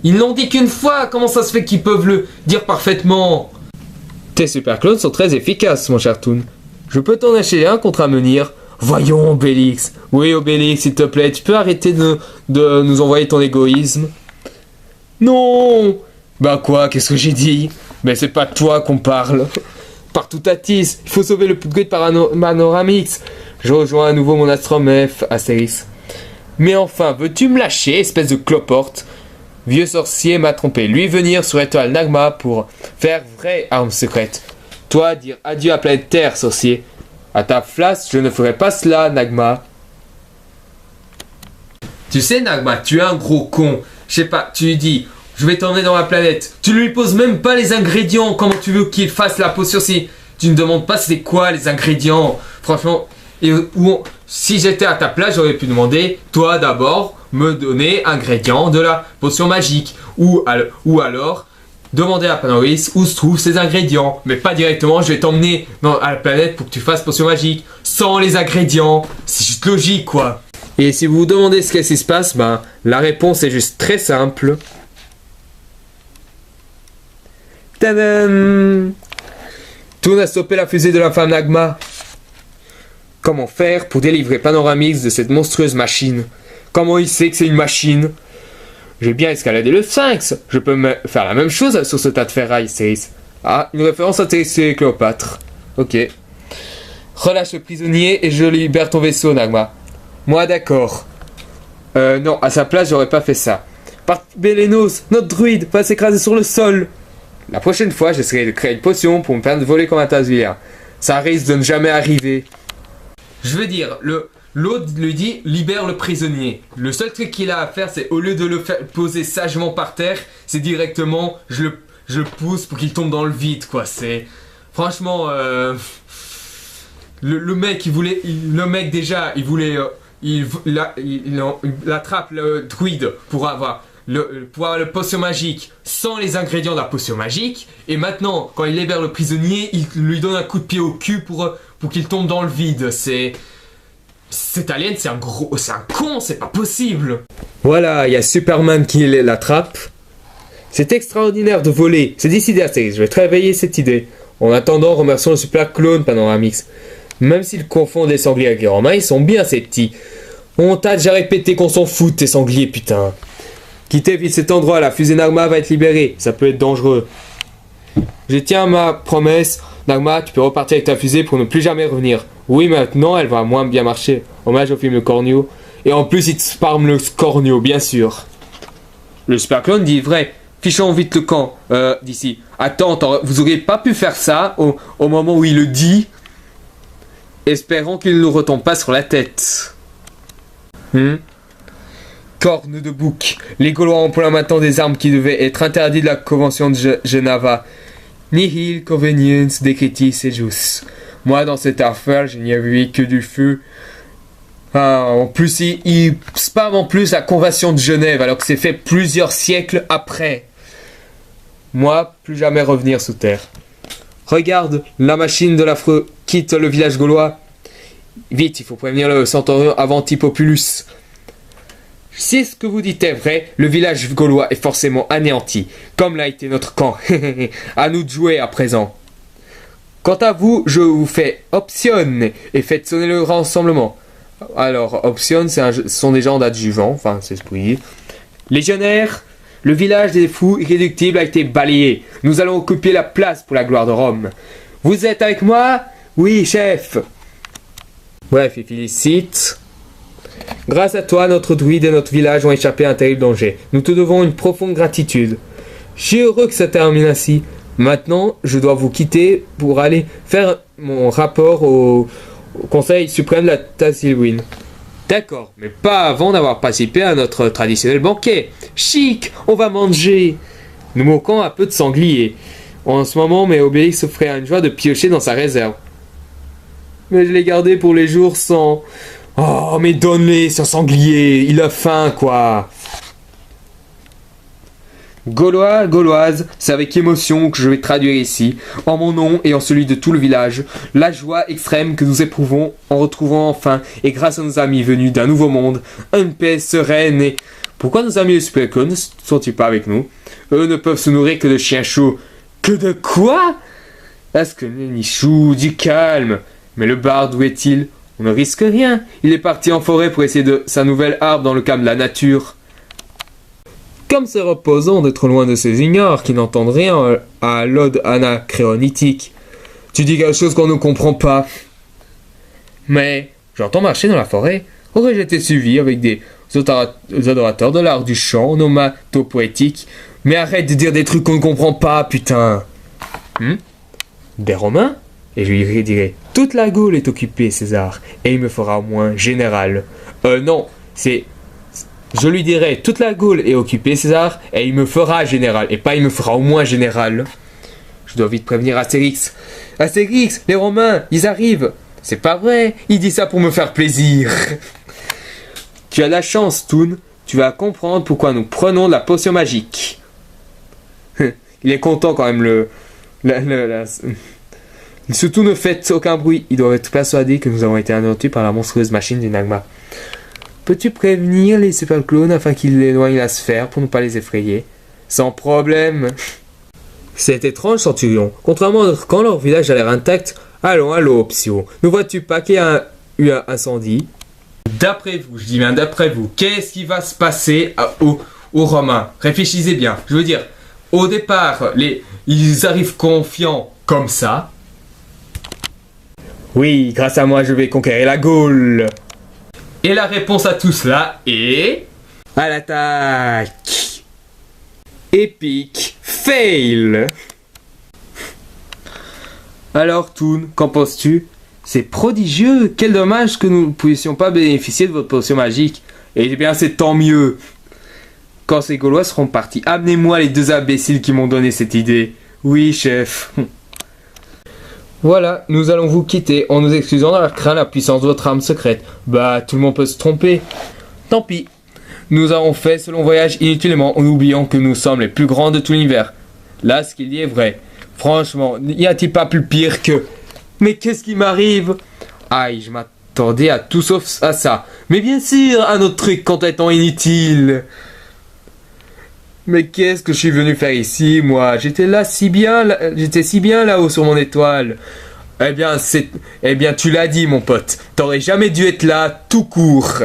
Speaker 2: Ils l'ont dit qu'une fois. Comment ça se fait qu'ils peuvent le dire parfaitement? Tes super clones sont très efficaces, mon cher Toon. Je peux t'en acheter un contre un menhir. Voyons, Obélix. Oui, Obélix, s'il te plaît, tu peux arrêter de nous envoyer ton égoïsme? Non. Bah quoi, qu'est-ce que j'ai dit? Mais c'est pas de toi qu'on parle. Partout à Tis, il faut sauver le druide par Panoramix. Je rejoins à nouveau mon Astrom F, Astérix. Mais enfin, veux-tu me lâcher, espèce de cloporte? Vieux sorcier m'a trompé. Lui venir sur étoile Nagma pour faire vraie arme secrète. Toi, dire adieu à planète Terre, sorcier. À ta place, je ne ferai pas cela, Nagma. Tu sais, Nagma, tu es un gros con. Je sais pas, tu lui dis, je vais t'emmener dans ma planète. Tu lui poses même pas les ingrédients. Comment tu veux qu'il fasse la potion si tu ne demandes pas c'est quoi les ingrédients? Franchement, si j'étais à ta place, j'aurais pu demander, toi d'abord, me donner ingrédients de la potion magique. Ou alors, demander à Panoris où se trouvent ces ingrédients. Mais pas directement, je vais t'emmener à la planète pour que tu fasses potion magique. Sans les ingrédients. C'est juste logique, quoi. Et si vous vous demandez ce qui se passe, ben, la réponse est juste très simple. Tadam! Toon a stoppé la fusée de la femme Nagma. Comment faire pour délivrer Panoramix de cette monstrueuse machine? Comment il sait que c'est une machine? J'ai bien escaladé le Sphinx. Je peux faire la même chose sur ce tas de ferraille, Céris. Ah, une référence à Céris et Cléopâtre. Ok. Relâche le prisonnier et je libère ton vaisseau, Nagma. Moi, d'accord. Non, à sa place, j'aurais pas fait ça. Bélénos, notre druide va s'écraser sur le sol. La prochaine fois, j'essaierai de créer une potion pour me permettre de voler comme un Tazwiller. Ça risque de ne jamais arriver. Je veux dire, le L'autre lui dit libère le prisonnier. Le seul truc qu'il a à faire, c'est au lieu de le faire poser sagement par terre, c'est directement je le pousse pour qu'il tombe dans le vide quoi. C'est franchement le mec il attrape le druide pour avoir le potion magique sans les ingrédients de la potion magique, et maintenant quand il libère le prisonnier, il lui donne un coup de pied au cul pour qu'il tombe dans le vide. Cet alien, c'est un con, c'est pas possible. Voilà, il y a Superman qui l'attrape. C'est extraordinaire de voler, c'est décidé Astérix, je vais travailler cette idée. En attendant, remercions le super clone Panoramix. Même s'ils confondent les sangliers avec les romains, ils sont bien ces petits. On t'a déjà répété qu'on s'en fout de tes sangliers, putain. Quittez vite cet endroit, la fusée Nagma va être libérée, ça peut être dangereux. Je tiens ma promesse, Nagma, tu peux repartir avec ta fusée pour ne plus jamais revenir. Oui, maintenant, elle va moins bien marcher. Hommage au film Le Cornio. Et en plus, il te spam le Cornio, bien sûr. Le super clone dit vrai. Fichons vite le camp d'ici. Attends, vous auriez pas pu faire ça au moment où il le dit. Espérons qu'il ne nous retombe pas sur la tête. Corne de bouc. Les Gaulois ont pour la maintenant des armes qui devaient être interdites de la Convention de Genava. Nihil convenience decretis ejus. Moi, dans cette affaire, je n'y avais vu que du feu. En plus, il spam en plus la Convention de Genève, alors que c'est fait plusieurs siècles après. Moi, plus jamais revenir sous terre. Regarde, la machine de l'affreux quitte le village gaulois. Vite, il faut prévenir le centurion Avantipopulus. Si ce que vous dites est vrai, le village gaulois est forcément anéanti, comme l'a été notre camp. À nous de jouer à présent. Quant à vous, je vous fais option et faites sonner le rassemblement. Alors, option, ce sont des gens d'adjuvants, enfin, c'est ce que vous dites. Légionnaires, le village des fous irréductibles a été balayé. Nous allons occuper la place pour la gloire de Rome. Vous êtes avec moi? Oui, chef. Bref, il félicite. Grâce à toi, notre druide et notre village ont échappé à un terrible danger. Nous te devons une profonde gratitude. Je suis heureux que ça termine ainsi. Maintenant, je dois vous quitter pour aller faire mon rapport au Conseil suprême de la Tassilwin. D'accord, mais pas avant d'avoir participé à notre traditionnel banquet. Chic, on va manger. Nous manquons un peu de sanglier. En ce moment, mais Obélix se ferait une joie de piocher dans sa réserve. Mais je l'ai gardé pour les jours sans... Oh, mais donne-les, ce sanglier, il a faim, quoi. Gaulois, Gauloise, c'est avec émotion que je vais traduire ici, en mon nom et en celui de tout le village, la joie extrême que nous éprouvons en retrouvant enfin, et grâce à nos amis venus d'un nouveau monde, une paix sereine et... Pourquoi nos amis les Supercons ne sont-ils pas avec nous? Eux ne peuvent se nourrir que de chiens chauds. Que de quoi? Est-ce que Nichou, du calme. Mais le barde, où est-il? On ne risque rien. Il est parti en forêt pour essayer de sa nouvelle arme dans le calme de la nature. Comme c'est reposant d'être loin de ces ignares qui n'entendent rien à l'ode anacréonitique. Tu dis quelque chose qu'on ne comprend pas. Mais j'entends marcher dans la forêt. Aurais-je été suivi avec des adorateurs de l'art du chant onomatopoétique? Mais arrête de dire des trucs qu'on ne comprend pas, putain. Des Romains? Et je lui dirai, toute la Gaule est occupée, César, et il me fera au moins général. Non, c'est... Je lui dirai, toute la Gaule est occupée, César, et il me fera général, et pas il me fera au moins général. Je dois vite prévenir Astérix. Astérix, les Romains, ils arrivent. C'est pas vrai, il dit ça pour me faire plaisir. Tu as de la chance, Toon, tu vas comprendre pourquoi nous prenons de la potion magique. Il est content quand même, Surtout ne faites aucun bruit, ils doivent être persuadés que nous avons été anéantis par la monstrueuse machine du Nagma. Peux-tu prévenir les super clones afin qu'ils éloignent la sphère pour ne pas les effrayer? Sans problème. C'est étrange, Centurion. Contrairement à notre camp, leur village a l'air intact. Allons, Opsio. Ne vois-tu pas qu'il y a eu un incendie? D'après vous, je dis bien d'après vous, qu'est-ce qui va se passer aux Romains? Réfléchissez bien. Je veux dire, au départ, ils arrivent confiants comme ça. Oui, grâce à moi, je vais conquérir la Gaule. Et la réponse à tout cela est... À l'attaque. Epic fail. Alors, Toon, qu'en penses-tu? C'est prodigieux. Quel dommage que nous ne puissions pas bénéficier de votre potion magique. Eh bien, c'est tant mieux. Quand ces Gaulois seront partis, amenez-moi les 2 imbéciles qui m'ont donné cette idée. Oui, chef. Voilà, nous allons vous quitter en nous excusant d'avoir craint la puissance de votre arme secrète. Bah, tout le monde peut se tromper. Tant pis. Nous avons fait ce long voyage inutilement en oubliant que nous sommes les plus grands de tout l'univers. Là, ce qu'il dit est vrai. Franchement, n'y a-t-il pas plus pire que... Mais qu'est-ce qui m'arrive? Aïe, je m'attendais à tout sauf à ça. Mais bien sûr, un autre truc complètement inutile. Mais qu'est-ce que je suis venu faire ici, moi? J'étais si bien là-haut sur mon étoile. Eh bien, tu l'as dit, mon pote. T'aurais jamais dû être là, tout court.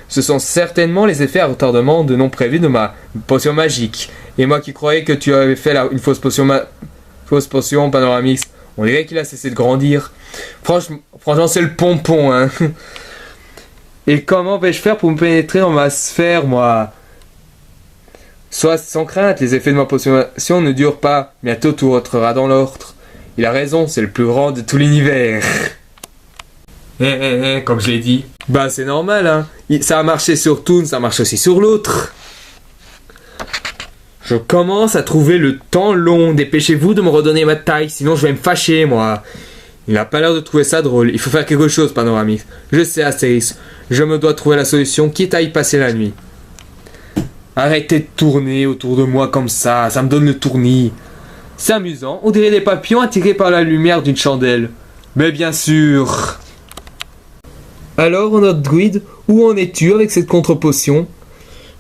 Speaker 2: Ce sont certainement les effets à retardement de non prévus de ma potion magique. Et moi qui croyais que tu avais fait une fausse potion Panoramix, on dirait qu'il a cessé de grandir. Franchement, c'est le pompon, hein. Et comment vais-je faire pour me pénétrer dans ma sphère, moi? Sois sans crainte, les effets de ma potion ne durent pas. Bientôt tout rentrera dans l'ordre. Il a raison, c'est le plus grand de tout l'univers. Comme je l'ai dit. Bah c'est normal, hein. Ça a marché sur Toon, ça marche aussi sur l'autre. Je commence à trouver le temps long. Dépêchez-vous de me redonner ma taille, sinon je vais me fâcher, moi. Il n'a pas l'air de trouver ça drôle. Il faut faire quelque chose, Panoramix. Je sais, Astéris. Je me dois trouver la solution, quitte à y passer la nuit. Arrêtez de tourner autour de moi comme ça me donne le tournis. C'est amusant, on dirait des papillons attirés par la lumière d'une chandelle. Mais bien sûr. Alors, notre druide, où en es-tu avec cette contre-potion?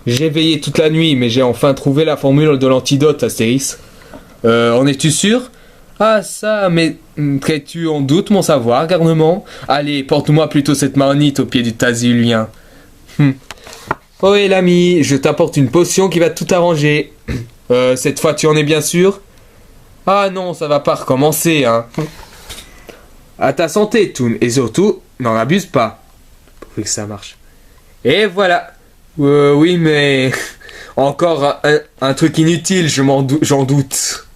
Speaker 2: J'ai veillé toute la nuit, mais j'ai enfin trouvé la formule de l'antidote, Astéris. En es-tu sûr? Ah ça, mais mettrais-tu en doute mon savoir, garnement? Allez, porte-moi plutôt cette marmite au pied du Tazilien. Oui, l'ami, je t'apporte une potion qui va tout arranger. Cette fois, tu en es bien sûr? Ah non, ça va pas recommencer, hein. À ta santé, Toon, et surtout, n'en abuse pas. Pour que ça marche. Et voilà. Oui, mais... Encore un truc inutile, j'en doute.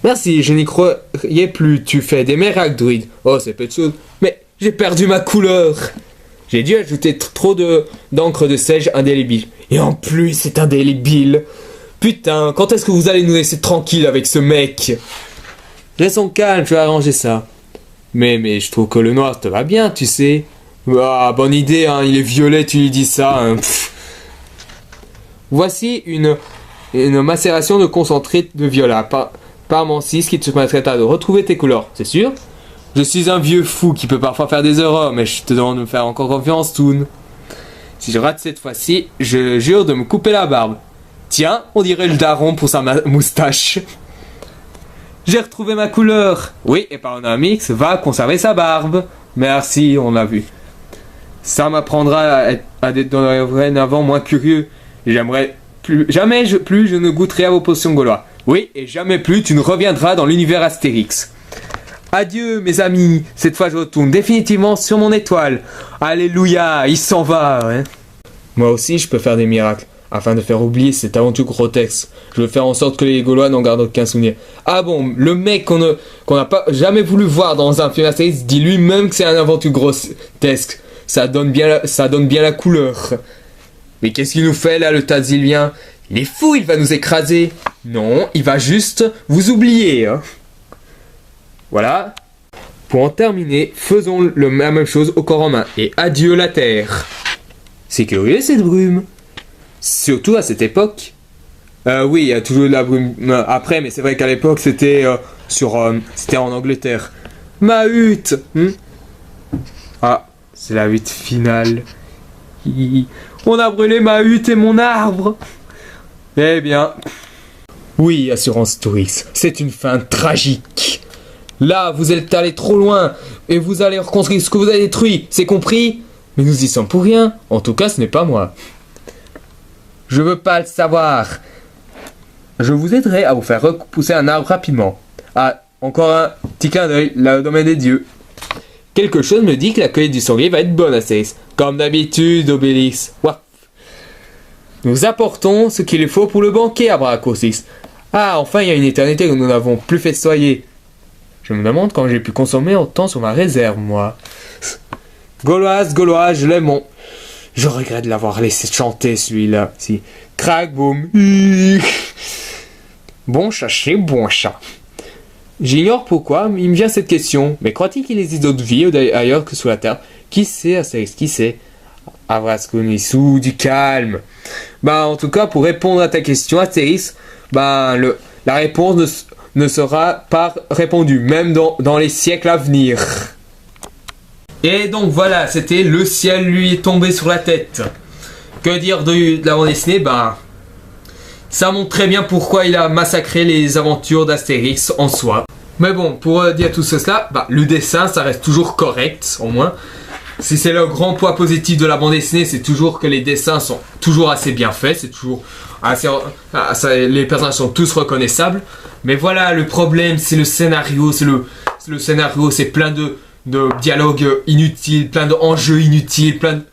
Speaker 2: Merci, je n'y croyais plus. Tu fais des miracles, druide. Oh, c'est peu de choses. Mais j'ai perdu ma couleur. J'ai dû ajouter trop d'encre de sèche indélébile. Et en plus, c'est indélébile. Putain, quand est-ce que vous allez nous laisser tranquille avec ce mec? Restons calmes, je vais arranger ça. Mais je trouve que le noir te va bien, tu sais. Ah, bonne idée, hein, il est violet, tu lui dis ça. Hein. Voici une macération de concentré de viola par Mansis qui te permettra de retrouver tes couleurs, c'est sûr? Je suis un vieux fou qui peut parfois faire des erreurs, mais je te demande de me faire encore confiance, Toon. Si je rate cette fois-ci, je jure de me couper la barbe. Tiens, on dirait le daron pour sa moustache. J'ai retrouvé ma couleur. Oui, et Panoramix va conserver sa barbe. Merci, on l'a vu. Ça m'apprendra à être dorénavant moins curieux. J'aimerais jamais je ne goûterai à vos potions gaulois. Oui, et jamais plus tu ne reviendras dans l'univers Astérix. Adieu mes amis, cette fois je retourne définitivement sur mon étoile. Alléluia, il s'en va. Hein. Moi aussi je peux faire des miracles, afin de faire oublier cette aventure grotesque. Je veux faire en sorte que les Gaulois n'en gardent aucun souvenir. Ah bon, le mec qu'on n'a pas jamais voulu voir dans un film Astérix dit lui-même que c'est une aventure grotesque. Ça donne bien la couleur. Mais qu'est-ce qu'il nous fait là le Tazilien? Il est fou, il va nous écraser. Non, il va juste vous oublier. Hein. Voilà. Pour en terminer, faisons la même chose au corps en main. Et adieu la terre. C'est curieux cette brume. Surtout à cette époque. Oui, il y a toujours de la brume après, mais c'est vrai qu'à l'époque c'était c'était en Angleterre. Ma hutte. Ah, c'est la hutte finale. On a brûlé ma hutte et mon arbre. Eh bien. Oui, Assurance Tourix, c'est une fin tragique. Là, vous êtes allé trop loin et vous allez reconstruire ce que vous avez détruit, c'est compris? Mais nous y sommes pour rien. En tout cas, ce n'est pas moi. Je veux pas le savoir. Je vous aiderai à vous faire repousser un arbre rapidement. Ah, encore un petit clin d'œil, le domaine des dieux. Quelque chose me dit que la cueillette du sanglier va être bonne à Céris. Comme d'habitude, Obélix. Ouah. Nous apportons ce qu'il faut pour le banquet à Bracosis. Ah, enfin, il y a une éternité que nous n'avons plus festoyé. Je me demande quand j'ai pu consommer autant sur ma réserve, moi. Gauloise, je l'aime. Je regrette de l'avoir laissé chanter celui-là. Si. Crac, boum. Bon chat, chez bon chat. J'ignore pourquoi, mais il me vient cette question. Mais croit-il qu'il existe d'autres vies ailleurs que sous la terre? Qui sait, Astérix, qui sait? Avrasconissou, du calme. En tout cas, pour répondre à ta question, Astérix, la réponse ne sera pas répondue, même dans les siècles à venir. Et donc voilà, c'était le ciel lui est tombé sur la tête. Que dire de la bande dessinée? Ça montre très bien pourquoi il a massacré les aventures d'Astérix en soi. Mais bon, pour dire tout cela, le dessin, ça reste toujours correct, au moins. Si c'est le grand point positif de la bande dessinée, c'est toujours que les dessins sont toujours assez bien faits, c'est toujours assez, les personnages sont tous reconnaissables. Mais voilà, le problème, c'est le scénario, le scénario, c'est plein de dialogues inutiles, plein d'enjeux inutiles, plein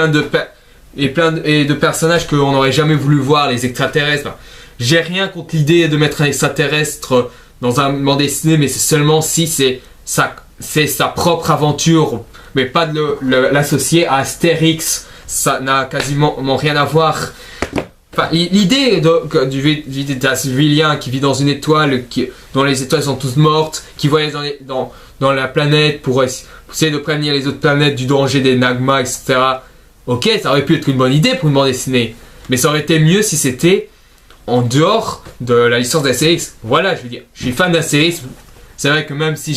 Speaker 2: de personnages qu'on n'aurait jamais voulu voir, les extraterrestres. J'ai rien contre l'idée de mettre un extraterrestre dans un bande dessinée, mais c'est seulement si c'est sa propre aventure, mais pas de l'associer à Astérix. Ça n'a quasiment rien à voir. L'idée d'un civilien qui vit dans une étoile, dont les étoiles sont toutes mortes, qui voyage dans la planète pour essayer de prévenir les autres planètes du danger des Nagma, etc. Ok, ça aurait pu être une bonne idée pour une bande dessinée, mais ça aurait été mieux si c'était en dehors de la licence d'Astérix. Voilà, je veux dire, je suis fan d'Astérix. C'est vrai que même si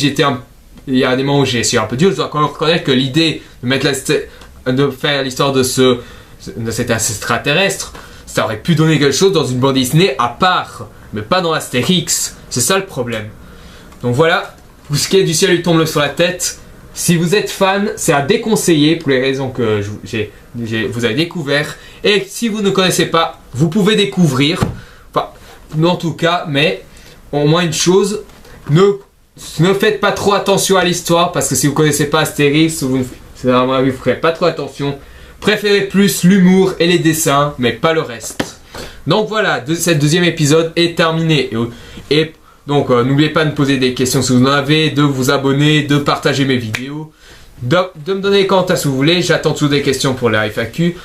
Speaker 2: il y a des moments où j'ai essayé un peu dur, je dois quand même reconnaître que l'idée de faire l'histoire de cet extraterrestre, ça aurait pu donner quelque chose dans une bande dessinée à part, mais pas dans Astérix. C'est ça le problème. Donc voilà, pour ce qui est du ciel lui tombe sur la tête. Si vous êtes fan, c'est à déconseiller pour les raisons que vous avez découvert. Et si vous ne connaissez pas, vous pouvez découvrir. En tout cas, mais au moins une chose, ne faites pas trop attention à l'histoire, parce que si vous ne connaissez pas Astérix, vous ne ferez pas trop attention. Préférez plus l'humour et les dessins, mais pas le reste. Donc voilà, ce deuxième épisode est terminé. Et donc n'oubliez pas de me poser des questions si vous en avez, de vous abonner, de partager mes vidéos, de me donner des commentaires si vous voulez. J'attends toujours des questions pour la FAQ.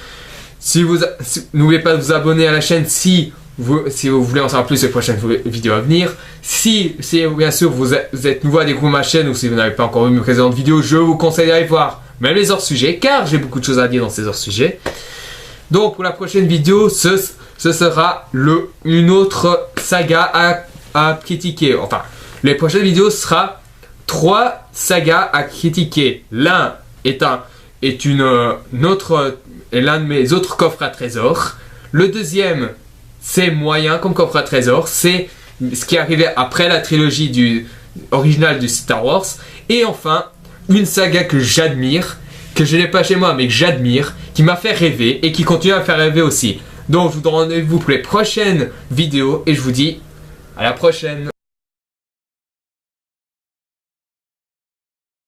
Speaker 2: N'oubliez pas de vous abonner à la chaîne si vous voulez en savoir plus sur les prochaines vidéos à venir. Si bien sûr vous êtes nouveau à découvrir ma chaîne, ou si vous n'avez pas encore vu mes précédentes vidéos, je vous conseille d'aller voir même les hors-sujets, car j'ai beaucoup de choses à dire dans ces hors-sujets. Donc pour la prochaine vidéo, ce sera une autre saga à critiquer. Enfin, les prochaines vidéos sera 3 sagas à critiquer. L'un est l'un de mes autres coffres à trésors. Le deuxième, c'est moyen comme coffre à trésor. C'est ce qui est arrivé après la trilogie originale du Star Wars. Et enfin, une saga que j'admire, que je n'ai pas chez moi, mais que j'admire, qui m'a fait rêver et qui continue à me faire rêver aussi. Donc, je vous donne rendez-vous pour les prochaines vidéos et je vous dis à la prochaine.